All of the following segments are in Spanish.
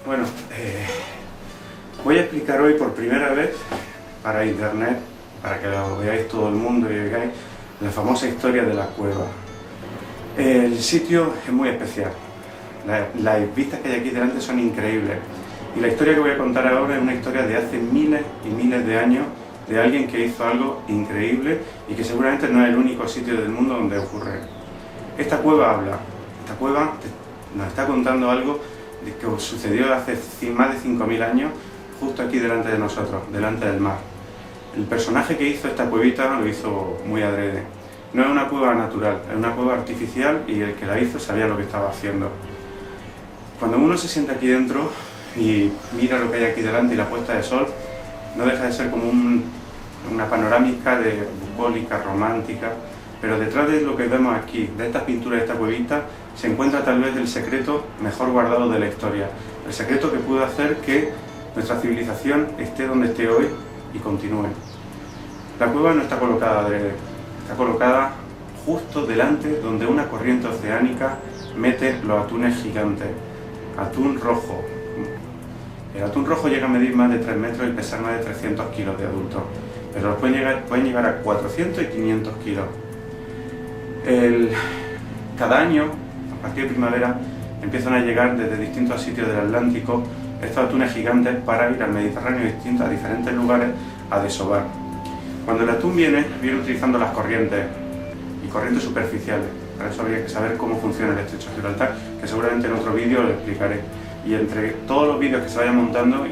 Bueno, voy a explicar hoy por primera vez para internet, para que lo veáis todo el mundo y veáis la famosa historia de la cueva. El sitio es muy especial, las vistas que hay aquí delante son increíbles y la historia que voy a contar ahora es una historia de hace miles y miles de años de alguien que hizo algo increíble y que seguramente no es el único sitio del mundo donde ocurre. Esta cueva habla, esta cueva nos está contando algo que sucedió hace más de 5.000 años justo aquí delante de nosotros, delante del mar. El personaje que hizo esta cuevita lo hizo muy adrede. No es una cueva natural, es una cueva artificial y el que la hizo sabía lo que estaba haciendo. Cuando uno se sienta aquí dentro y mira lo que hay aquí delante y la puesta de sol, no deja de ser como una panorámica bucólica, romántica, pero detrás de lo que vemos aquí, de estas pinturas, de esta cuevita, se encuentra tal vez el secreto mejor guardado de la historia, el secreto que pudo hacer que nuestra civilización esté donde esté hoy y continúe. La cueva no está colocada adrede, está colocada justo delante donde una corriente oceánica mete los atunes gigantes, atún rojo. El atún rojo llega a medir más de 3 metros y pesar más de 300 kilos de adulto, pero pueden llegar a 400 y 500 kilos. Cada año, a partir de primavera, empiezan a llegar desde distintos sitios del Atlántico estos atunes gigantes para ir al Mediterráneo a diferentes lugares a desovar. Cuando el atún viene utilizando las corrientes y corrientes superficiales. Para eso habría que saber cómo funciona el estrecho de Gibraltar, que seguramente en otro vídeo lo explicaré. Y entre todos los vídeos que se vayan montando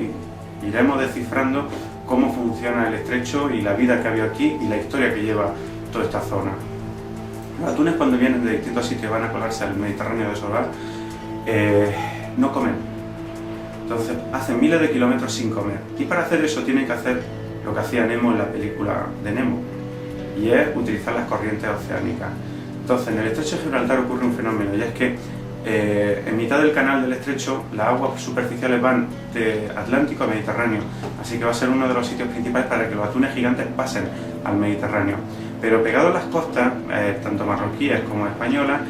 iremos descifrando cómo funciona el estrecho y la vida que había aquí y la historia que lleva toda esta zona. Los atunes, cuando vienen de distintos sitios y van a colarse al Mediterráneo a desovar, no comen. Entonces hacen miles de kilómetros sin comer. Y para hacer eso tienen que hacer lo que hacía Nemo en la película de Nemo, y es utilizar las corrientes oceánicas. Entonces en el estrecho de Gibraltar ocurre un fenómeno, y es que en mitad del canal del estrecho las aguas superficiales van de Atlántico a Mediterráneo, así que va a ser uno de los sitios principales para que los atunes gigantes pasen al Mediterráneo. Pero pegado a las costas, tanto marroquíes como españolas,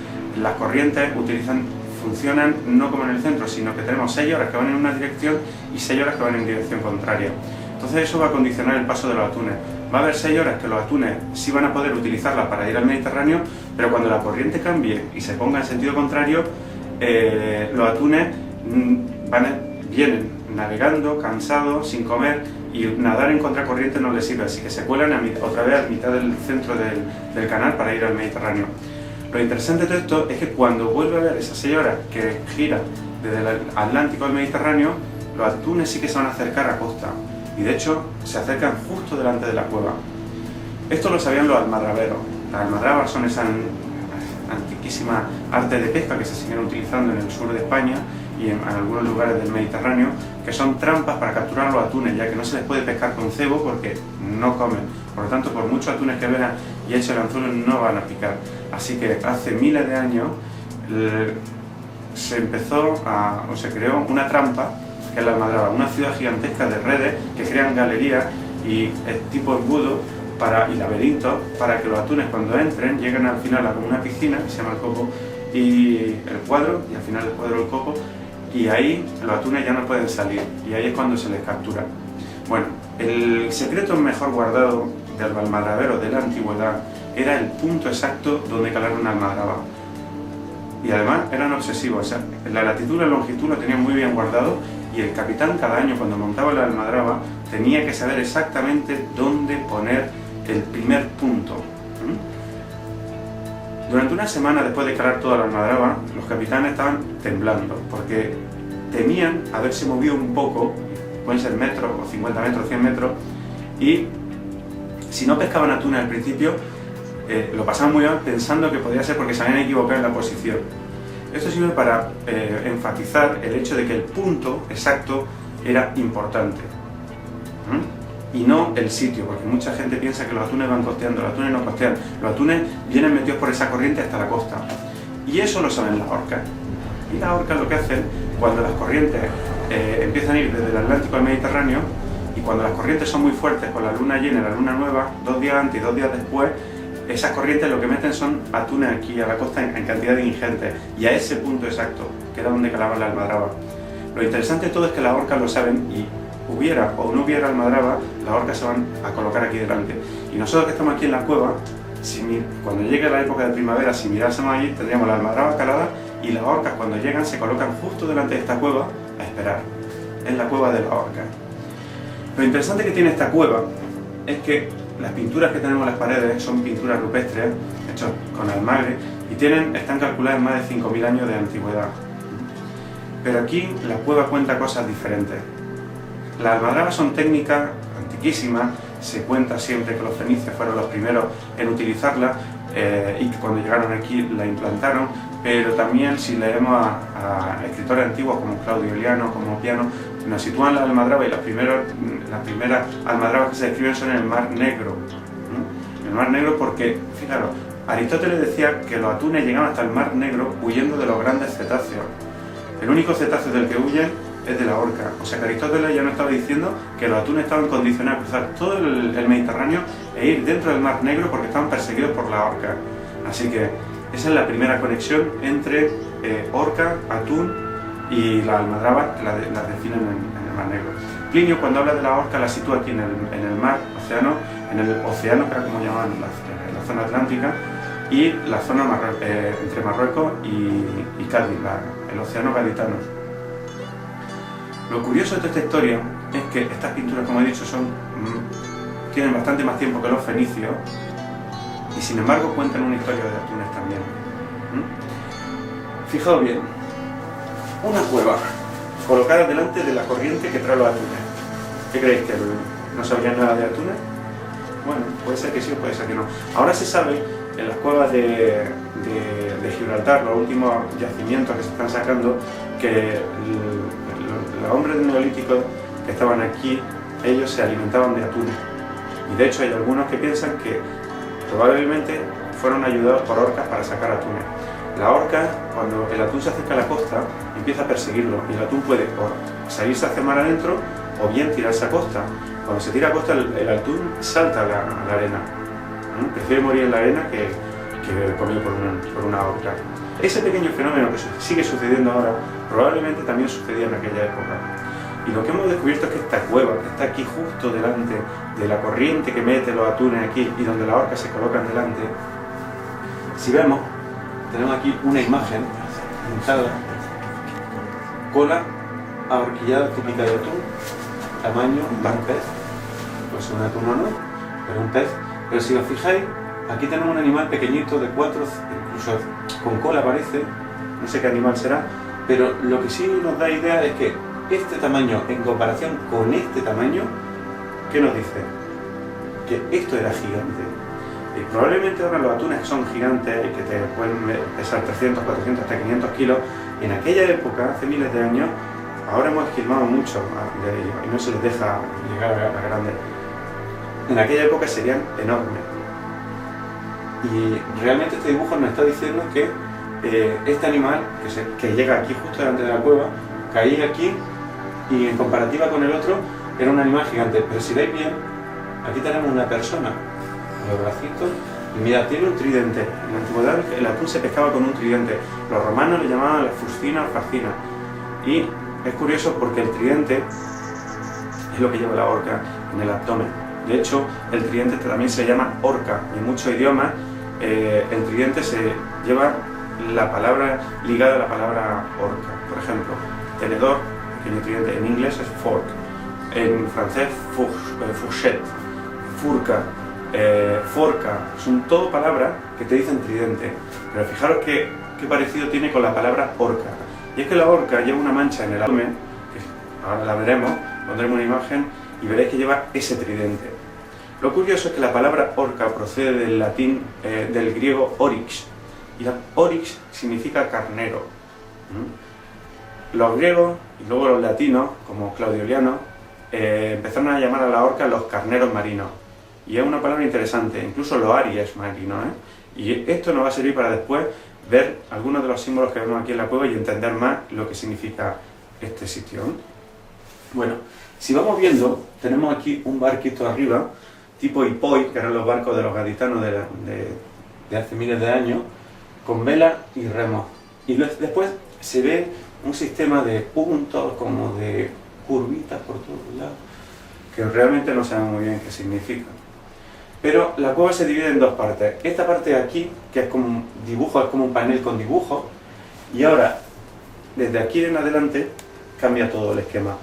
las corrientes funcionan no como en el centro, sino que tenemos 6 horas que van en una dirección y 6 horas que van en dirección contraria. Entonces eso va a condicionar el paso de los atunes. Va a haber 6 horas que los atunes sí van a poder utilizarlas para ir al Mediterráneo, pero cuando la corriente cambie y se ponga en sentido contrario, los atunes vienen navegando, cansados, sin comer, y nadar en contracorriente no les sirve, así que se cuelan otra vez a mitad del centro del canal para ir al Mediterráneo. Lo interesante de todo esto es que cuando vuelve a haber esas 6 horas que gira desde el Atlántico al Mediterráneo, los atunes sí que se van a acercar a costa, y de hecho se acercan justo delante de la cueva. Esto lo sabían los almadraberos. Las almadrabas son esa antiquísima arte de pesca que se siguen utilizando en el sur de España y en algunos lugares del Mediterráneo, que son trampas para capturar los atunes, ya que no se les puede pescar con cebo porque no comen. Por lo tanto, por muchos atunes que vean y echen el anzuelo, no van a picar. Así que hace miles de años se creó una trampa, que es la almadraba, una ciudad gigantesca de redes que crean galerías y tipo embudo y laberintos para que los atunes, cuando entren, lleguen al final a una piscina que se llama el copo y el cuadro, y al final el cuadro el copo, y ahí los atunes ya no pueden salir, y ahí es cuando se les captura. Bueno, el secreto mejor guardado del almadrabero de la antigüedad era el punto exacto donde calar una almadraba. Y además eran obsesivos, o sea, la latitud y la longitud lo tenían muy bien guardado, y el capitán cada año, cuando montaba la almadraba, tenía que saber exactamente dónde poner el primer punto. Durante una semana después de calar toda la almadraba, los capitanes estaban temblando, porque temían haberse movido un poco, pueden ser metros, o 50 metros, 100 metros, y si no pescaban atunes al principio, lo pasaban muy mal pensando que podía ser porque se habían equivocado en la posición. Esto sirve para enfatizar el hecho de que el punto exacto era importante. Y no el sitio, porque mucha gente piensa que los atunes van costeando. Los atunes no costean, los atunes vienen metidos por esa corriente hasta la costa, y eso lo saben las orcas. Y las orcas lo que hacen cuando las corrientes empiezan a ir desde el Atlántico al Mediterráneo, y cuando las corrientes son muy fuertes con la luna llena y la luna nueva, 2 días antes y 2 días después, esas corrientes lo que meten son atunes aquí a la costa en cantidades ingentes, y a ese punto exacto, que era donde calaban la almadraba. Lo interesante de todo es que las orcas lo saben y hubiera o no hubiera almadraba, las orcas se van a colocar aquí delante. Y nosotros que estamos aquí en la cueva, cuando llegue la época de primavera, si mirásemos allí, tendríamos la almadraba calada y las orcas cuando llegan se colocan justo delante de esta cueva a esperar. Es la cueva de las orcas. Lo interesante que tiene esta cueva es que las pinturas que tenemos en las paredes son pinturas rupestres hechas con almagre y están calculadas en más de 5.000 años de antigüedad. Pero aquí la cueva cuenta cosas diferentes. Las almadrabas son técnicas antiquísimas, se cuenta siempre que los fenicios fueron los primeros en utilizarla y que cuando llegaron aquí la implantaron, pero también si leemos a escritores antiguos como Claudio Liano, como Piano, nos sitúan las almadrabas y las primeras almadrabas que se describen son en el Mar Negro. En el Mar Negro porque, fijaros, Aristóteles decía que los atunes llegaban hasta el Mar Negro huyendo de los grandes cetáceos. El único cetáceo del que huyen es de la orca. O sea que Aristóteles ya nos estaba diciendo que los atunes estaban condicionados a cruzar todo el Mediterráneo e ir dentro del Mar Negro porque estaban perseguidos por la orca. Así que esa es la primera conexión entre orca, atún y la almadraba, que la definen en el Mar Negro. Plinio, cuando habla de la orca, la sitúa aquí en el mar, en el océano, que era como llamaban la zona atlántica, y la zona entre Marruecos y Cádiz, el océano gaditano. Lo curioso de toda esta historia es que estas pinturas, como he dicho, tienen bastante más tiempo que los fenicios y sin embargo cuentan una historia de atunes también. Fijaos bien, una cueva colocada delante de la corriente que trae los atunes. ¿Qué creéis? ¿Que no sabrían nada de atunes? Bueno, puede ser que sí o puede ser que no. Ahora se sabe en las cuevas de Gibraltar, los últimos yacimientos que se están sacando, que los hombres del Neolítico que estaban aquí, ellos se alimentaban de atunes. Y de hecho hay algunos que piensan que probablemente fueron ayudados por orcas para sacar atunes. La orca, cuando el atún se acerca a la costa, empieza a perseguirlo y el atún puede o salirse hacia mar adentro o bien tirarse a costa. Cuando se tira a costa, el atún salta a la arena. Prefiere morir en la arena que comido por una orca. Ese pequeño fenómeno que sigue sucediendo ahora, probablemente también sucedía en aquella época. Y lo que hemos descubierto es que esta cueva, que está aquí justo delante de la corriente que mete los atunes aquí y donde las orcas se colocan delante, si vemos, tenemos aquí una imagen pintada, cola ahorquillada típica de atún, tamaño un pez, pues un atún o no, pero un pez. Pero si os fijáis, aquí tenemos un animal pequeñito de 4, incluso con cola parece, no sé qué animal será, pero lo que sí nos da idea es que este tamaño en comparación con este tamaño, ¿qué nos dice? Que esto era gigante. Y probablemente ahora los atunes que son gigantes y que te pueden pesar 300, 400, hasta 500 kilos, en aquella época, hace miles de años, ahora hemos esquilmado mucho de ellos y no se les deja llegar a grandes. En aquella época serían enormes. Y realmente este dibujo nos está diciendo que este animal, que llega aquí justo delante de la cueva, caía aquí y en comparativa con el otro era un animal gigante. Pero si veis bien, aquí tenemos una persona, los bracitos, y mira, tiene un tridente. En la antigüedad el atún se pescaba con un tridente. Los romanos le llamaban la fuscina o fascina. Y es curioso porque el tridente es lo que lleva la orca en el abdomen. De hecho, el tridente también se llama orca. En muchos idiomas el tridente se lleva la palabra ligada a la palabra orca. Por ejemplo, tenedor, pequeño tridente, en inglés es fork. En francés, fourchette, furca, forca. Son todo palabras que te dicen tridente. Pero fijaros qué parecido tiene con la palabra orca. Y es que la orca lleva una mancha en el abdomen, que ahora la veremos, pondremos una imagen y veréis que lleva ese tridente. Lo curioso es que la palabra orca procede del latín, del griego oryx, y oryx significa carnero. Los griegos y luego los latinos, como Claudio Liano, empezaron a llamar a la orca los carneros marinos, y es una palabra interesante, incluso los aries marinos, y esto nos va a servir para después ver algunos de los símbolos que vemos aquí en la cueva y entender más lo que significa este sitio. Bueno, si vamos viendo, tenemos aquí un barquito arriba, tipo hipoi, que eran los barcos de los gaditanos de hace miles de años, con vela y remos. Y después se ve un sistema de puntos, como de curvitas por todos lados, que realmente no sabemos muy bien qué significa. Pero la cueva se divide en dos partes. Esta parte de aquí, que es como un dibujo, es como un panel con dibujos, y ahora, desde aquí en adelante, cambia todo el esquema.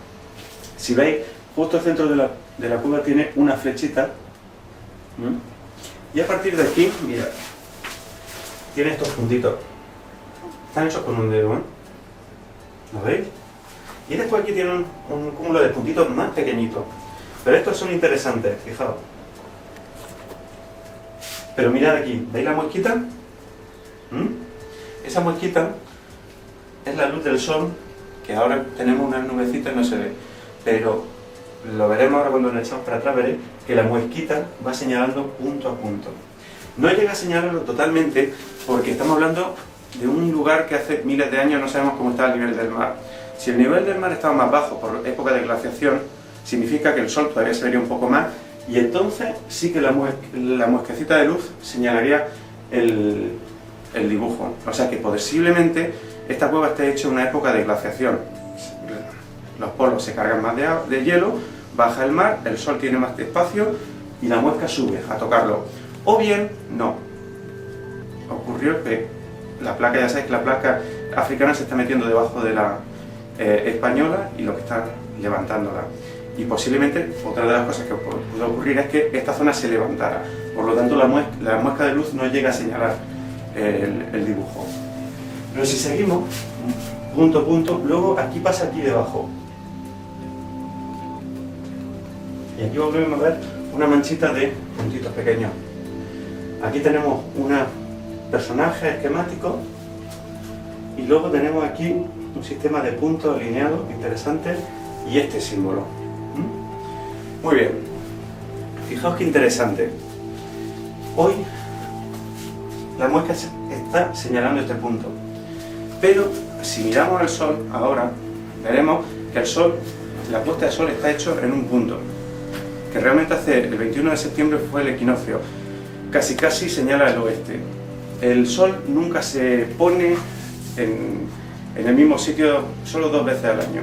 Si veis, justo al centro de la cueva tiene una flechita, y a partir de aquí, mira, tiene estos puntitos. Están hechos con un dedo, ¿eh? ¿Lo veis? Y después aquí tiene un cúmulo de puntitos más pequeñitos. Pero estos son interesantes, fijaos. Pero mirad aquí, ¿veis la muesquita? Esa muesquita es la luz del sol, que ahora tenemos unas nubecitas y no se ve. Pero lo veremos ahora cuando nos echamos para atrás, veréis que la muesquita va señalando punto a punto. No llega a señalarlo totalmente porque estamos hablando de un lugar que hace miles de años no sabemos cómo está el nivel del mar. Si el nivel del mar estaba más bajo por época de glaciación, significa que el sol todavía se vería un poco más, y entonces sí que la muesquecita de luz señalaría el dibujo. O sea que posiblemente esta cueva esté hecha en una época de glaciación. Los polos se cargan más de hielo, baja el mar, el sol tiene más espacio y la muesca sube a tocarlo. O bien, no. Ocurrió que la placa, ya sabéis que la placa africana se está metiendo debajo de la española y lo que está levantándola. Y posiblemente otra de las cosas que pudo ocurrir es que esta zona se levantara. Por lo tanto, la muesca de luz no llega a señalar el dibujo. Pero si seguimos, punto a punto, luego aquí pasa aquí debajo. Y aquí volvemos a ver una manchita de puntitos pequeños. Aquí tenemos un personaje esquemático y luego tenemos aquí un sistema de puntos alineados interesante y este símbolo. Muy bien, fijaos qué interesante. Hoy la muesca está señalando este punto, pero si miramos al sol ahora, veremos que el sol, la puesta de sol está hecho en un punto, que realmente el 21 de septiembre fue el equinoccio, casi señala el oeste. El sol nunca se pone en el mismo sitio solo 2 veces al año.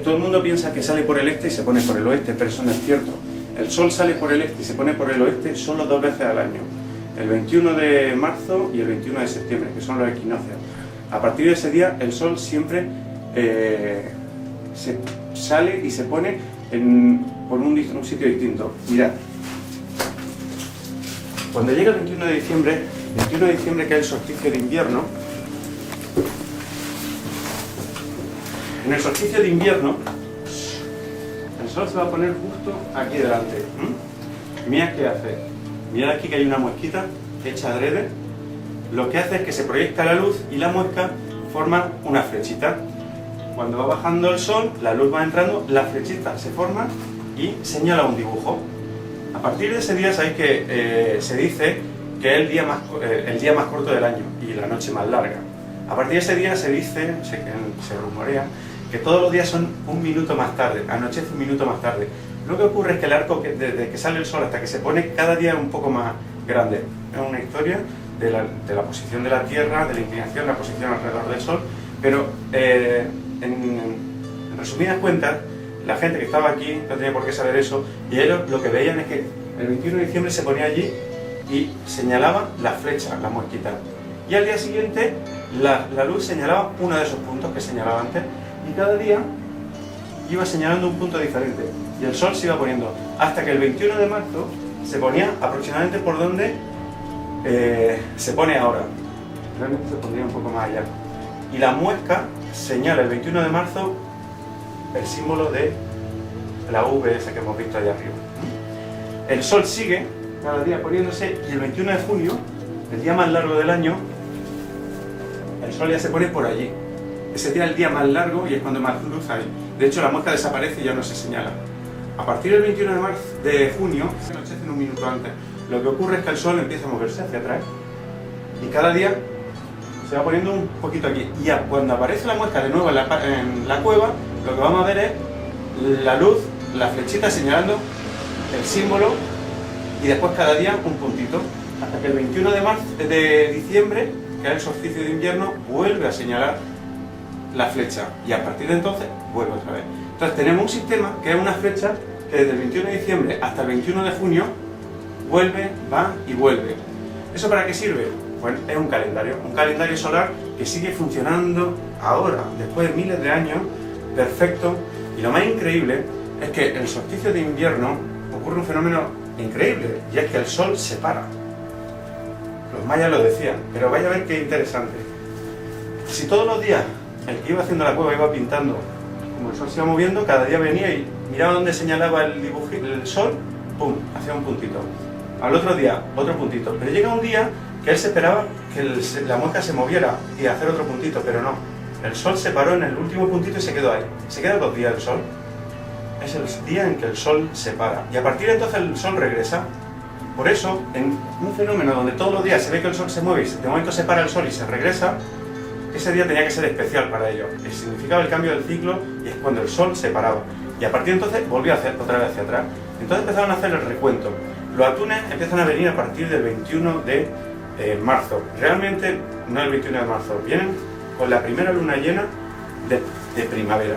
Todo el mundo piensa que sale por el este y se pone por el oeste, pero eso no es cierto. El sol sale por el este y se pone por el oeste solo 2 veces al año. El 21 de marzo y el 21 de septiembre, que son los equinoccios. A partir de ese día el sol siempre se sale y se pone por un sitio distinto. Mirad. Cuando llega el 21 de diciembre que es el solsticio de invierno, en el solsticio de invierno el sol se va a poner justo aquí delante. Mirad qué hace. Mirad aquí que hay una muesquita hecha adrede. Lo que hace es que se proyecta la luz y la muesca forma una flechita. Cuando va bajando el sol, la luz va entrando, la flechita se forma y señala un dibujo. A partir de ese día sabéis que se dice que es el día más corto del año y la noche más larga. A partir de ese día se dice, se rumorea, que todos los días son un minuto más tarde, anochece un minuto más tarde. Lo que ocurre es que el arco, desde que sale el sol hasta que se pone, cada día es un poco más grande. Es una historia de la posición de la Tierra, de la inclinación, la posición alrededor del sol, pero en resumidas cuentas, la gente que estaba aquí no tenía por qué saber eso, y ellos lo que veían es que el 21 de diciembre se ponía allí y señalaba la flecha, la muesquita. Y al día siguiente la luz señalaba uno de esos puntos que señalaba antes, y cada día iba señalando un punto diferente. Y el sol se iba poniendo, hasta que el 21 de marzo se ponía aproximadamente por donde se pone ahora. Realmente se pondría un poco más allá. Y la muesca señala el 21 de marzo el símbolo de la V esa que hemos visto allá arriba. El sol sigue cada día poniéndose y el 21 de junio, el día más largo del año, el sol ya se pone por allí. Ese día es el día más largo y es cuando más luz hay. De hecho, la muesca desaparece y ya no se señala. A partir del 21 de junio, se anochece en un minuto antes. Lo que ocurre es que el sol empieza a moverse hacia atrás y cada día se va poniendo un poquito aquí. Y ya cuando aparece la muesca de nuevo en la cueva, lo que vamos a ver es la luz, la flechita señalando el símbolo y después cada día un puntito. Hasta que el 21 de diciembre, que es el solsticio de invierno, vuelve a señalar la flecha y a partir de entonces vuelve otra vez. Entonces tenemos un sistema que es una flecha que desde el 21 de diciembre hasta el 21 de junio vuelve, va y vuelve. ¿Eso para qué sirve? Bueno, es un calendario solar que sigue funcionando ahora, después de miles de años, perfecto. Y lo más increíble es que el solsticio de invierno ocurre un fenómeno increíble, y es que el sol se para. Los mayas lo decían, pero vaya a ver qué interesante. Si todos los días el que iba haciendo la cueva iba pintando, como el sol se iba moviendo, cada día venía y miraba dónde señalaba el sol, ¡pum!, hacía un puntito. Al otro día, otro puntito. Pero llega un día que él se esperaba que la muesca se moviera y hacer otro puntito, pero no. El sol se paró en el último puntito y se quedó ahí. Se queda 2 días el sol. Es el día en que el sol se para. Y a partir de entonces el sol regresa. Por eso, en un fenómeno donde todos los días se ve que el sol se mueve y de momento se para el sol y se regresa, ese día tenía que ser especial para ellos. Significaba el cambio del ciclo y es cuando el sol se paraba. Y a partir de entonces volvió a hacer otra vez hacia atrás. Entonces empezaron a hacer el recuento. Los atunes empiezan a venir a partir del 21 de marzo. Realmente no el 21 de marzo, vienen con la primera luna llena de primavera.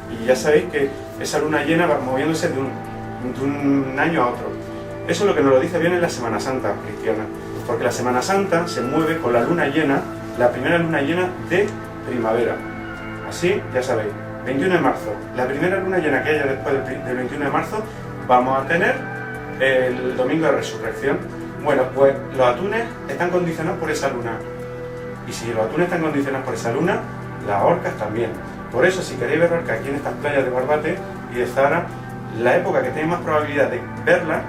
Y ya sabéis que esa luna llena va moviéndose de un año a otro. Eso es lo que nos lo dice bien en la Semana Santa cristiana, porque la Semana Santa se mueve con la luna llena, la primera luna llena de primavera. Así, ya sabéis, 21 de marzo, la primera luna llena que haya después del 21 de marzo, vamos a tener el domingo de resurrección. Bueno, pues los atunes están condicionados por esa luna. Y si los atunes están condicionados por esa luna, las orcas también. Por eso, si queréis ver orcas aquí en estas playas de Barbate y de Zahara, la época que tenéis más probabilidad de verlas,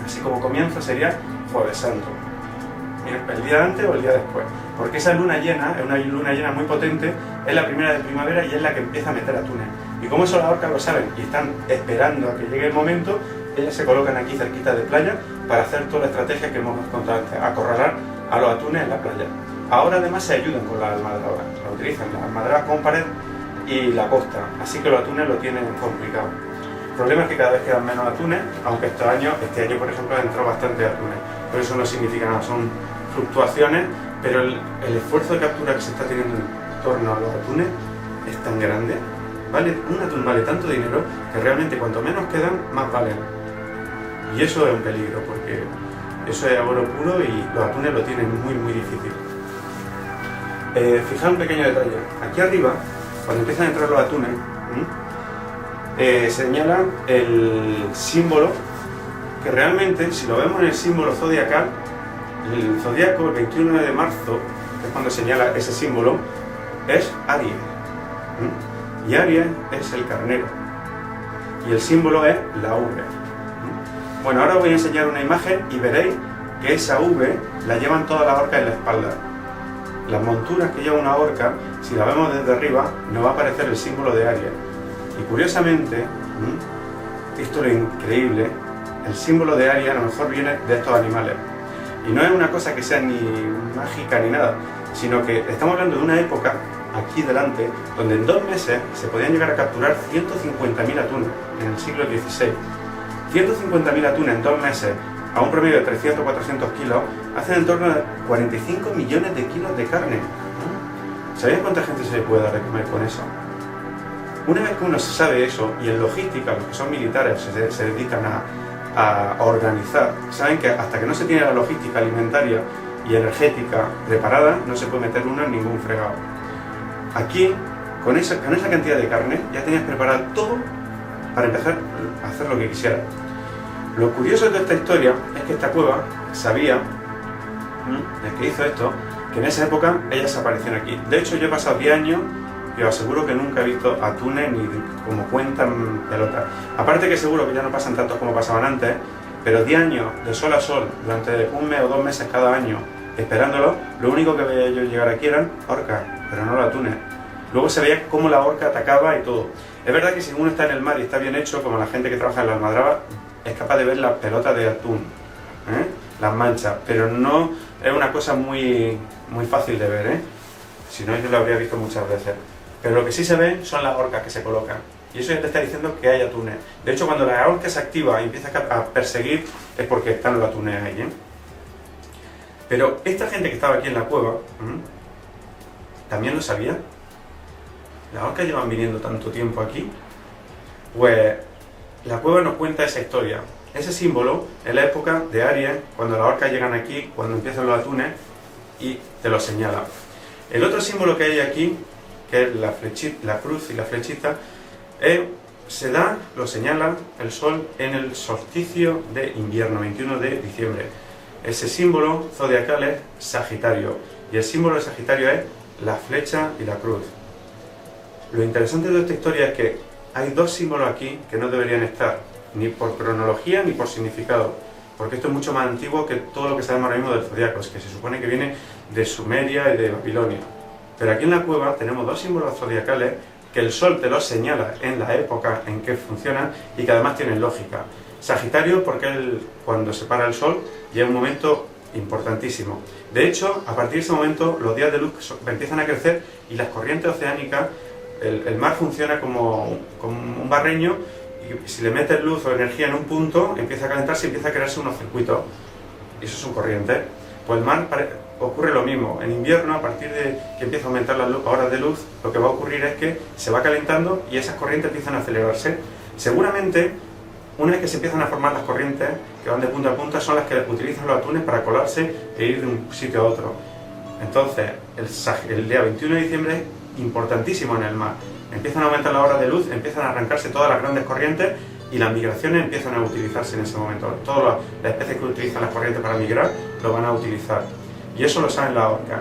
así como comienzo, sería Jueves Santo. El día antes o el día después. Porque esa luna llena, es una luna llena muy potente, es la primera de primavera y es la que empieza a meter atunes. Y como eso las orcas lo saben y están esperando a que llegue el momento, ellas se colocan aquí cerquita de playa para hacer toda la estrategia que hemos contado antes, acorralar a los atunes en la playa. Ahora además se ayudan con las almadrabas, la utilizan las almadrabas con pared y la costa, así que los atunes lo tienen complicado. El problema es que cada vez quedan menos atunes, aunque este año por ejemplo entró bastante atunes, pero eso no significa nada, son fluctuaciones, pero el esfuerzo de captura que se está teniendo en torno a los atunes es tan grande, un atún vale tanto dinero que realmente cuanto menos quedan, más valen. Y eso es un peligro, porque eso es oro puro y los atunes lo tienen muy muy difícil. Fijaos un pequeño detalle, aquí arriba, cuando empiezan a entrar los atunes, señala el símbolo que realmente, si lo vemos en el símbolo zodiacal, el zodiaco, el 21 de marzo, que es cuando señala ese símbolo, es Aries. Y Aries es el carnero. Y el símbolo es la V. Bueno, ahora os voy a enseñar una imagen y veréis que esa V la llevan todas las orcas en la espalda. Las monturas que lleva una orca, si la vemos desde arriba, nos va a aparecer el símbolo de Aries. Y curiosamente, esto es lo increíble, el símbolo de Aries a lo mejor viene de estos animales. Y no es una cosa que sea ni mágica ni nada, sino que estamos hablando de una época, aquí delante, donde en 2 meses se podían llegar a capturar 150.000 atunes, en el siglo XVI. 150.000 atunes en 2 meses, a un promedio de 300 o 400 kilos, hacen en torno a 45 millones de kilos de carne. ¿Sabéis cuánta gente se le puede dar de comer con eso? Una vez que uno se sabe eso, y en logística, los que son militares se dedican a organizar, saben que hasta que no se tiene la logística alimentaria y energética preparada, no se puede meter uno en ningún fregado. Aquí, con esa cantidad de carne, ya tenías preparado todo para empezar a hacer lo que quisieras. Lo curioso de toda esta historia es que esta cueva sabía, el que hizo esto, que en esa época ellas aparecían aquí. De hecho, yo he pasado 10 años y os aseguro que nunca he visto atunes ni como cuentan pelotas. Aparte que seguro que ya no pasan tantos como pasaban antes, pero 10 años de sol a sol, durante 1 mes o 2 meses cada año, esperándolo, lo único que veía yo llegar aquí eran orcas, pero no los atunes. Luego se veía cómo la orca atacaba y todo. Es verdad que si uno está en el mar y está bien hecho, como la gente que trabaja en la almadraba, es capaz de ver las pelotas de atún, las manchas, pero no es una cosa muy fácil de ver, si no yo lo habría visto muchas veces. Pero lo que sí se ve son las orcas que se colocan, y eso ya te está diciendo que hay atunes. De hecho, cuando la orca se activa y empieza a perseguir, es porque están los atunes ahí, Pero esta gente que estaba aquí en la cueva, también lo sabía. las orcas llevan viniendo tanto tiempo aquí, pues la cueva nos cuenta esa historia. Ese símbolo es la época de Aries, cuando las orcas llegan aquí, cuando empiezan los atunes, y te lo señala. El otro símbolo que hay aquí, que es la cruz y la flechita, lo señala el sol en el solsticio de invierno, 21 de diciembre. Ese símbolo zodiacal es Sagitario, y el símbolo de Sagitario es la flecha y la cruz. Lo interesante de esta historia es que hay dos símbolos aquí que no deberían estar, ni por cronología ni por significado, porque esto es mucho más antiguo que todo lo que sabemos ahora mismo del zodiaco, que se supone que viene de Sumeria y de Babilonia. Pero aquí en la cueva tenemos dos símbolos zodiacales que el sol te los señala en la época en que funcionan y que además tienen lógica. Sagitario porque cuando se para el sol llega un momento importantísimo. De hecho, a partir de ese momento los días de luz empiezan a crecer y las corrientes oceánicas, el mar funciona como un barreño, y si le metes luz o energía en un punto empieza a calentarse y empieza a crearse unos circuitos, y eso son corrientes. Pues el mar ocurre lo mismo. En invierno, a partir de que empieza a aumentar las horas de luz, lo que va a ocurrir es que se va calentando y esas corrientes empiezan a acelerarse. Seguramente, una vez que se empiezan a formar las corrientes que van de punta a punta, son las que utilizan los atunes para colarse e ir de un sitio a otro. Entonces, el día 21 de diciembre es importantísimo en el mar. Empiezan a aumentar las horas de luz, empiezan a arrancarse todas las grandes corrientes y las migraciones empiezan a utilizarse en ese momento. Todas las especies que utilizan las corrientes para migrar lo van a utilizar. Y eso lo saben las orcas.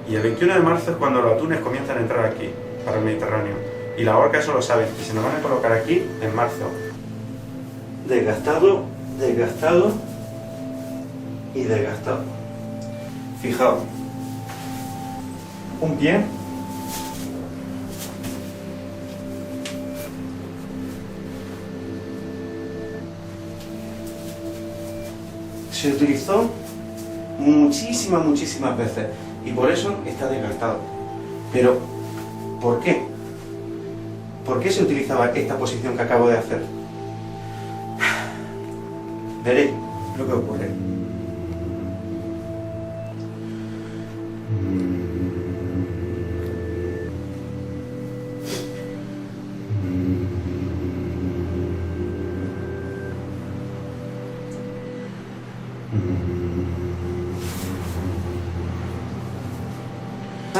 Y el 21 de marzo es cuando los atunes comienzan a entrar aquí, para el Mediterráneo. Y las orcas eso lo saben y se nos van a colocar aquí en marzo. Desgastado, desgastado y desgastado. Fijaos, un pie se utilizó muchísimas veces y por eso está desgastado. Pero, ¿por qué? ¿Por qué se utilizaba esta posición que acabo de hacer? Veréis lo que ocurre.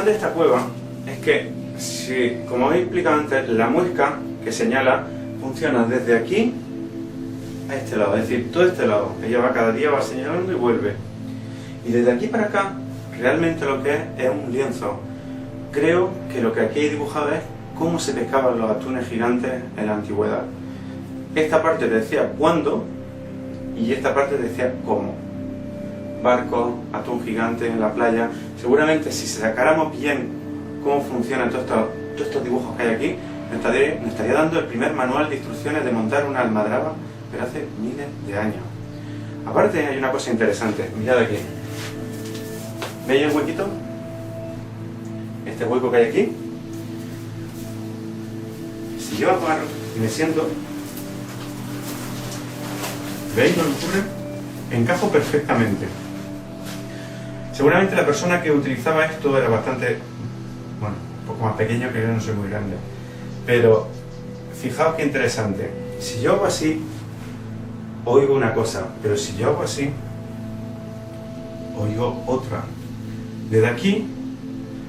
De esta cueva es que, como habéis explicado antes, la muesca que señala funciona desde aquí a este lado, es decir, todo este lado. Ella cada día va señalando y vuelve. Y desde aquí para acá, realmente lo que es un lienzo. Creo que lo que aquí he dibujado es cómo se pescaban los atunes gigantes en la antigüedad. Esta parte te decía cuándo y esta parte te decía cómo. Barco, atún gigante en la playa. Seguramente si sacáramos bien cómo funcionan todos estos dibujos que hay aquí, nos estaría dando el primer manual de instrucciones de montar una almadraba, pero hace miles de años. Aparte hay una cosa interesante, mirad aquí. ¿Veis el huequito? Este hueco que hay aquí. Si yo agarro y me siento, ¿veis lo que ocurre? Encajo perfectamente. Seguramente la persona que utilizaba esto era bastante, bueno, un poco más pequeño, que yo no soy muy grande. Pero fijaos qué interesante. Si yo hago así, oigo una cosa, pero si yo hago así, oigo otra. Desde aquí,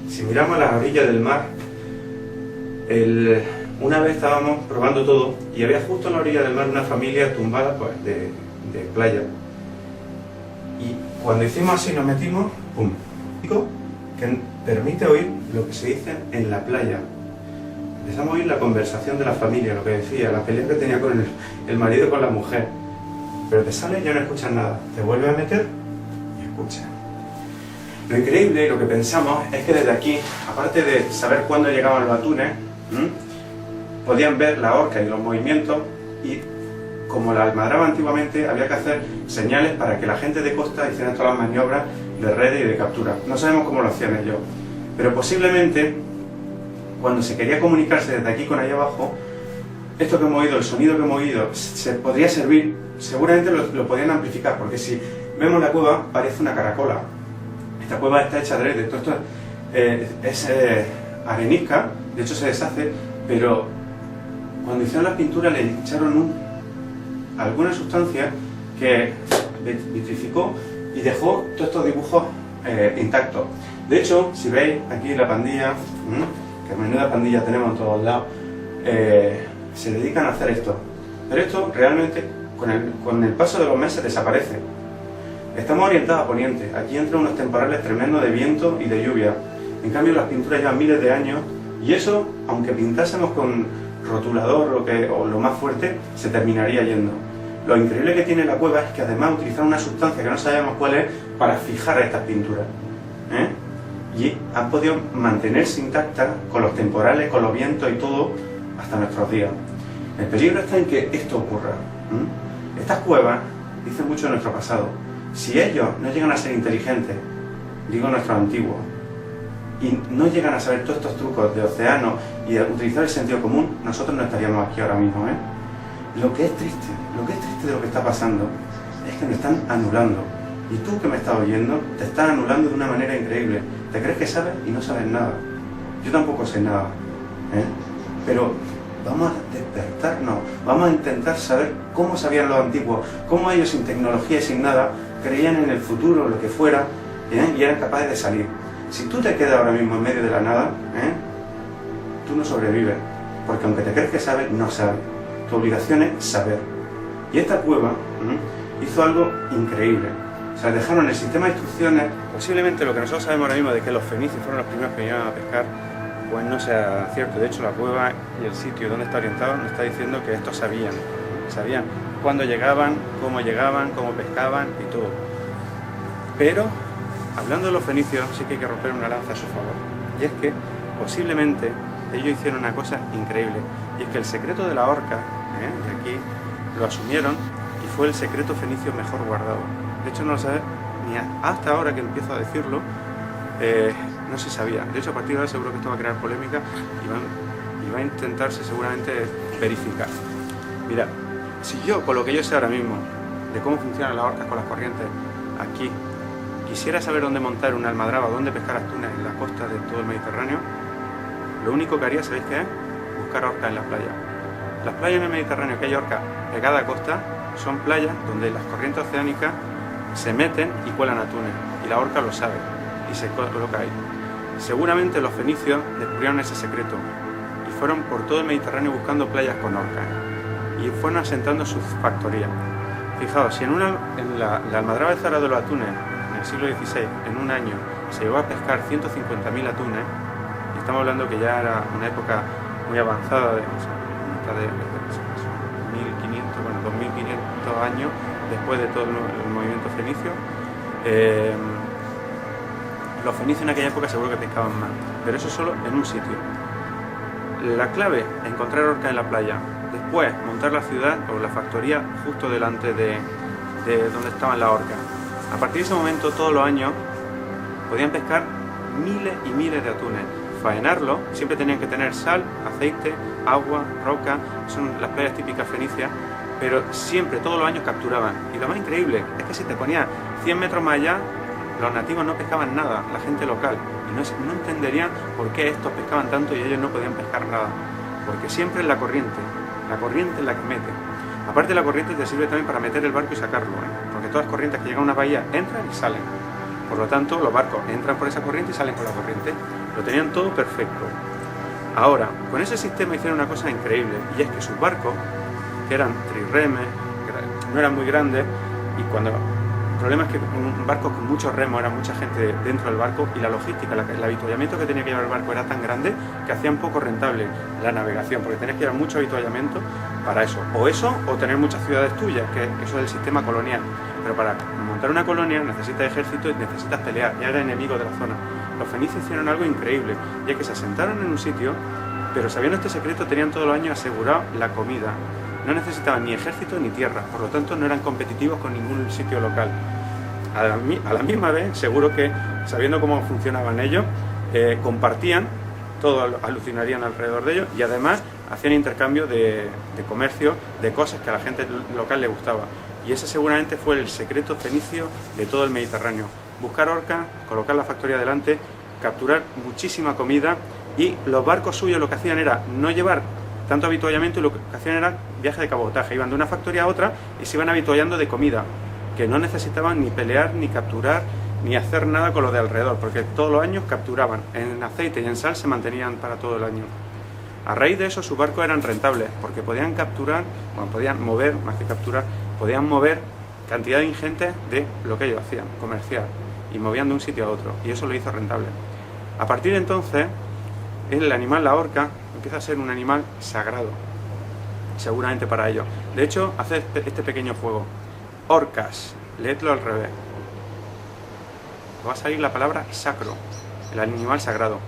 si miramos a la orilla del mar, una vez estábamos probando todo y había justo en la orilla del mar una familia tumbada pues, de playa. Y cuando hicimos así nos metimos, ¡pum! Que permite oír lo que se dice en la playa. Empezamos a oír la conversación de la familia, lo que decía, la pelea que tenía con el marido y con la mujer. Pero te sale y ya no escuchas nada. Te vuelves a meter y escuchas. Lo increíble, lo que pensamos, es que desde aquí, aparte de saber cuándo llegaban los atunes, podían ver la orca y los movimientos, y como la almadraba antiguamente, había que hacer señales para que la gente de costa hiciera todas las maniobras de redes y de captura. No sabemos cómo lo hacían ellos, pero posiblemente cuando se quería comunicarse desde aquí con allá abajo, esto que hemos oído, el sonido que hemos oído, se podría servir, seguramente lo podían amplificar, porque si vemos la cueva parece una caracola. Esta cueva está hecha de todo esto es arenisca, de hecho se deshace, pero cuando hicieron las pinturas le echaron alguna sustancia que vitrificó y dejó todos estos dibujos intactos. De hecho, si veis aquí la pandilla, que menuda pandilla tenemos en todos lados, se dedican a hacer esto. Pero esto realmente con el paso de los meses desaparece. Estamos orientados a poniente. Aquí entran unos temporales tremendos de viento y de lluvia. En cambio las pinturas llevan miles de años y eso, aunque pintásemos con rotulador o lo más fuerte, se terminaría yendo. Lo increíble que tiene la cueva es que además utilizaron una sustancia que no sabemos cuál es para fijar estas pinturas. Y han podido mantenerse intactas con los temporales, con los vientos y todo hasta nuestros días. El peligro está en que esto ocurra. Estas cuevas dicen mucho de nuestro pasado. Si ellos no llegan a ser inteligentes, digo nuestros antiguos, y no llegan a saber todos estos trucos de océano y a utilizar el sentido común, nosotros no estaríamos aquí ahora mismo. Lo que es triste de lo que está pasando es que me están anulando. Y tú que me estás oyendo, te estás anulando de una manera increíble. Te crees que sabes y no sabes nada. Yo tampoco sé nada. Pero vamos a despertarnos, vamos a intentar saber cómo sabían los antiguos, cómo ellos sin tecnología y sin nada creían en el futuro, lo que fuera, y eran capaces de salir. Si tú te quedas ahora mismo en medio de la nada, tú no sobrevives, porque aunque te crees que sabes, no sabes. Tu obligación es saber. Y esta cueva hizo algo increíble. O sea, dejaron el sistema de instrucciones. Posiblemente lo que nosotros sabemos ahora mismo de que los fenicios fueron los primeros que vinieron a pescar, pues no sea cierto. De hecho, la cueva y el sitio donde está orientado nos está diciendo que estos sabían cuándo llegaban, cómo pescaban y todo. Pero, hablando de los fenicios, sí que hay que romper una lanza a su favor. Y es que, posiblemente, ellos hicieron una cosa increíble. Y es que el secreto de la horca, de aquí, lo asumieron y fue el secreto fenicio mejor guardado. De hecho, no lo sabe ni hasta ahora que empiezo a decirlo, no se sabía. De hecho, a partir de ahora seguro que esto va a crear polémica y va a intentarse seguramente verificar. Mira, si yo, con lo que yo sé ahora mismo, de cómo funcionan las orcas con las corrientes, aquí, quisiera saber dónde montar una almadraba, dónde pescar atunes en la costa de todo el Mediterráneo, lo único que haría, ¿sabéis qué es? Buscar orcas en las playas. Las playas en el Mediterráneo que hay orcas pegadas a costa son playas donde las corrientes oceánicas se meten y cuelan atunes, y la orca lo sabe y se coloca ahí. Seguramente los fenicios descubrieron ese secreto y fueron por todo el Mediterráneo buscando playas con orcas y fueron asentando sus factorías. Fijaos, si en la almadraba de Zara de los atunes en el siglo XVI, en un año, se llegó a pescar 150.000 atunes, y estamos hablando que ya era una época muy avanzada, de 2.500 años después de todo el movimiento fenicio. Los fenicios en aquella época seguro que pescaban más, pero eso solo en un sitio. La clave, encontrar orcas en la playa, después montar la ciudad o la factoría justo delante de donde estaban las orcas. A partir de ese momento, todos los años, podían pescar miles y miles de atunes. Faenarlo, siempre tenían que tener sal, aceite, agua, roca, son las playas típicas fenicias, pero siempre, todos los años capturaban. Y lo más increíble es que si te ponías 100 metros más allá, los nativos no pescaban nada, la gente local, y no entenderían por qué estos pescaban tanto y ellos no podían pescar nada, porque siempre es la corriente es la que mete. Aparte, la corriente te sirve también para meter el barco y sacarlo, porque todas las corrientes que llegan a una bahía entran y salen. Por lo tanto, los barcos entran por esa corriente y salen por la corriente. Lo tenían todo perfecto. Ahora, con ese sistema hicieron una cosa increíble, y es que sus barcos, que eran trirremes, no eran muy grandes, y cuando... El problema es que un barco con muchos remos, era mucha gente dentro del barco, y la logística, el avituallamiento que tenía que llevar el barco era tan grande que hacían poco rentable la navegación, porque tenías que llevar mucho avituallamiento para eso, o tener muchas ciudades tuyas, que eso es el sistema colonial. Pero para montar una colonia necesitas ejército y necesitas pelear, ya eres enemigo de la zona. Los fenicios hicieron algo increíble, ya que se asentaron en un sitio, pero sabiendo este secreto tenían todos los años asegurado la comida. No necesitaban ni ejército ni tierra, por lo tanto no eran competitivos con ningún sitio local. A la misma vez, seguro que, sabiendo cómo funcionaban ellos, compartían, todos alucinarían alrededor de ellos, y además hacían intercambio de comercio, de cosas que a la gente local le gustaba. Y ese seguramente fue el secreto fenicio de todo el Mediterráneo. Buscar orcas, colocar la factoría delante, capturar muchísima comida Y los barcos suyos lo que hacían era no llevar tanto avituallamiento, y lo que hacían era viaje de cabotaje. Iban de una factoría a otra y se iban avituallando de comida, que no necesitaban ni pelear, ni capturar, ni hacer nada con lo de alrededor, porque todos los años capturaban. En aceite y en sal se mantenían para todo el año. A raíz de eso sus barcos eran rentables, porque podían capturar, bueno, podían mover, más que capturar, podían mover cantidad ingente de lo que ellos hacían, comercial, y movían de un sitio a otro, y eso lo hizo rentable. A partir de entonces, el animal, la orca, empieza a ser un animal sagrado, seguramente para ellos. De hecho, hace este pequeño juego. Orcas, leedlo al revés. Va a salir la palabra sacro, el animal sagrado.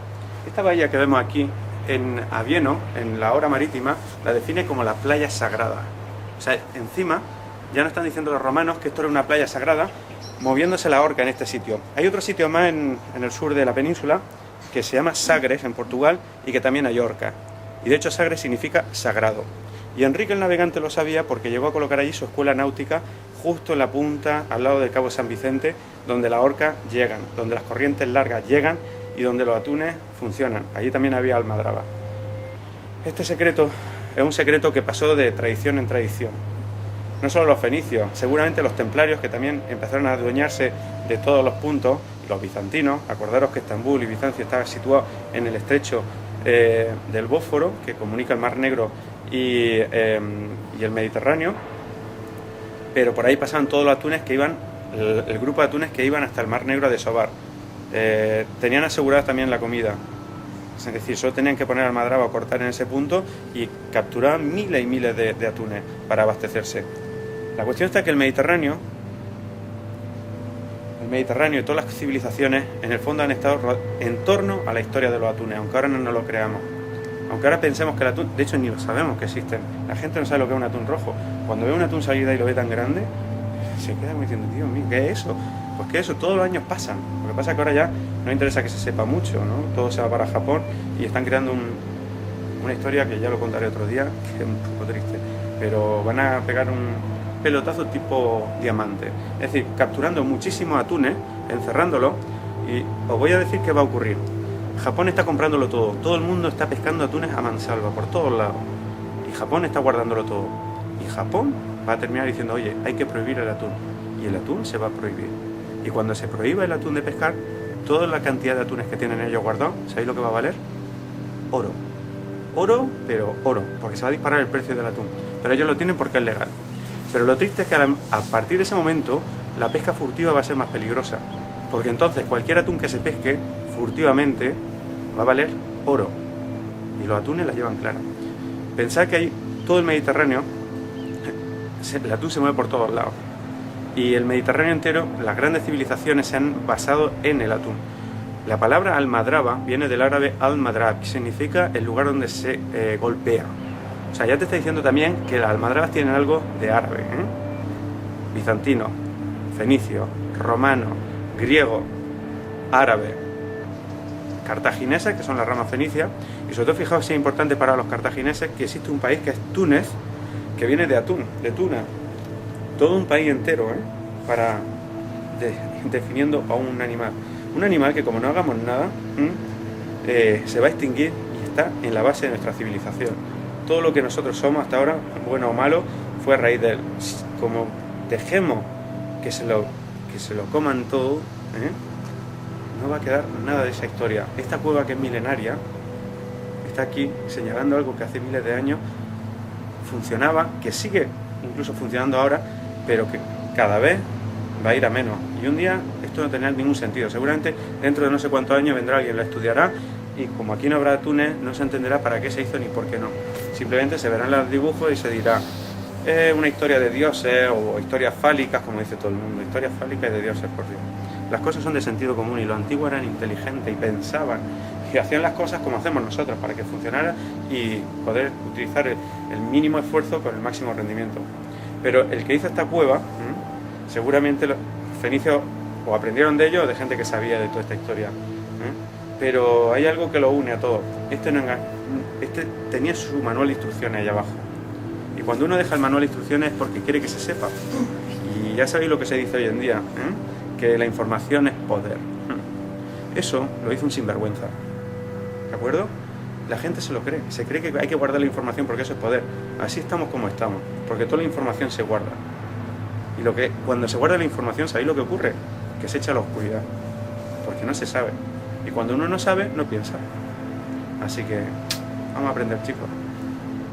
Esta bahía que vemos aquí en Avieno, en la hora marítima, la define como la playa sagrada. O sea, encima ya no están diciendo los romanos que esto era una playa sagrada, moviéndose la orca en este sitio. Hay otro sitio más en el sur de la península que se llama Sagres, en Portugal, y que también hay orca. Y de hecho Sagres significa sagrado. Y Enrique el Navegante lo sabía porque llegó a colocar allí su escuela náutica justo en la punta, al lado del Cabo San Vicente, donde las orcas llegan, donde las corrientes largas llegan y donde los atunes funcionan. Allí también había almadraba. Este secreto es un secreto que pasó de tradición en tradición. No solo los fenicios, seguramente los templarios, que también empezaron a adueñarse de todos los puntos, y los bizantinos. Acordaros que Estambul y Bizancio estaban situados en el estrecho del Bósforo, que comunica el Mar Negro y el Mediterráneo, pero por ahí pasaban todos los atunes que iban, el grupo de atunes que iban hasta el Mar Negro a desovar. Tenían asegurada también la comida, es decir, solo tenían que poner almadraba o cortar en ese punto y capturaban miles y miles de atunes para abastecerse. La cuestión está que el Mediterráneo y todas las civilizaciones en el fondo han estado en torno a la historia de los atunes, aunque ahora no lo creamos. Aunque ahora pensemos que el atún, de hecho ni lo sabemos que existen. La gente no sabe lo que es un atún rojo. Cuando ve un atún salir de ahí y lo ve tan grande, se queda como diciendo, Dios mío, ¿qué es eso? Pues que eso, todos los años pasan. Lo que pasa es que ahora ya no interesa que se sepa mucho, ¿no? Todo se va para Japón y están creando una historia que ya lo contaré otro día, que es un poco triste. Pero van a pegar un pelotazo tipo diamante. Es decir, capturando muchísimos atunes, encerrándolos, y os voy a decir qué va a ocurrir. Japón está comprándolo todo el mundo está pescando atunes a mansalva, por todos lados, y Japón está guardándolo todo, y Japón va a terminar diciendo, oye, hay que prohibir el atún, y el atún se va a prohibir, y cuando se prohíba el atún de pescar, toda la cantidad de atunes que tienen ellos guardados, ¿sabéis lo que va a valer? Oro, pero oro, porque se va a disparar el precio del atún, pero ellos lo tienen porque es legal. Pero lo triste es que a partir de ese momento, la pesca furtiva va a ser más peligrosa, porque entonces cualquier atún que se pesque furtivamente va a valer oro, y los atunes la llevan clara. Pensad que hay todo el Mediterráneo, el atún se mueve por todos lados, y el Mediterráneo entero, las grandes civilizaciones se han basado en el atún. La palabra almadraba viene del árabe al-madrab, que significa el lugar donde se golpea. O sea, ya te está diciendo también que las almadrabas tienen algo de árabe, bizantino, fenicio, romano, griego, árabe, cartagineses, que son las ramas fenicias, y sobre todo fijaos si es importante para los cartagineses que existe un país que es Túnez, que viene de atún, de tuna, todo un país entero, definiendo a un animal que como no hagamos nada, se va a extinguir y está en la base de nuestra civilización. Todo lo que nosotros somos hasta ahora, bueno o malo, fue a raíz de él. Como dejemos que se lo coman todo, no va a quedar nada de esa historia. Esta cueva, que es milenaria, está aquí señalando algo que hace miles de años funcionaba, que sigue incluso funcionando ahora, pero que cada vez va a ir a menos. Y un día esto no tendrá ningún sentido. Seguramente dentro de no sé cuántos años vendrá alguien, lo estudiará, y como aquí no habrá atunes, no se entenderá para qué se hizo ni por qué no. Simplemente se verán los dibujos y se dirá, una historia de dioses o historias fálicas, como dice todo el mundo, historias fálicas y de dioses, por Dios. Las cosas son de sentido común, y los antiguos eran inteligentes y pensaban y hacían las cosas como hacemos nosotros para que funcionara y poder utilizar el mínimo esfuerzo con el máximo rendimiento. Pero el que hizo esta cueva, seguramente los fenicios o aprendieron de ellos o de gente que sabía de toda esta historia. Pero hay algo que lo une a todos. Este tenía su manual de instrucciones allá abajo. Y cuando uno deja el manual de instrucciones es porque quiere que se sepa. Y ya sabéis lo que se dice hoy en día, que la información es poder. Eso lo hizo un sinvergüenza. ¿de acuerdo? La gente se lo cree, se cree que hay que guardar la información porque eso es poder. Así estamos como estamos, porque toda la información se guarda. Y cuando se guarda la información, ¿sabéis lo que ocurre? Que se echa a la oscuridad, porque no se sabe. Y cuando uno no sabe, no piensa. Así que vamos a aprender, chicos.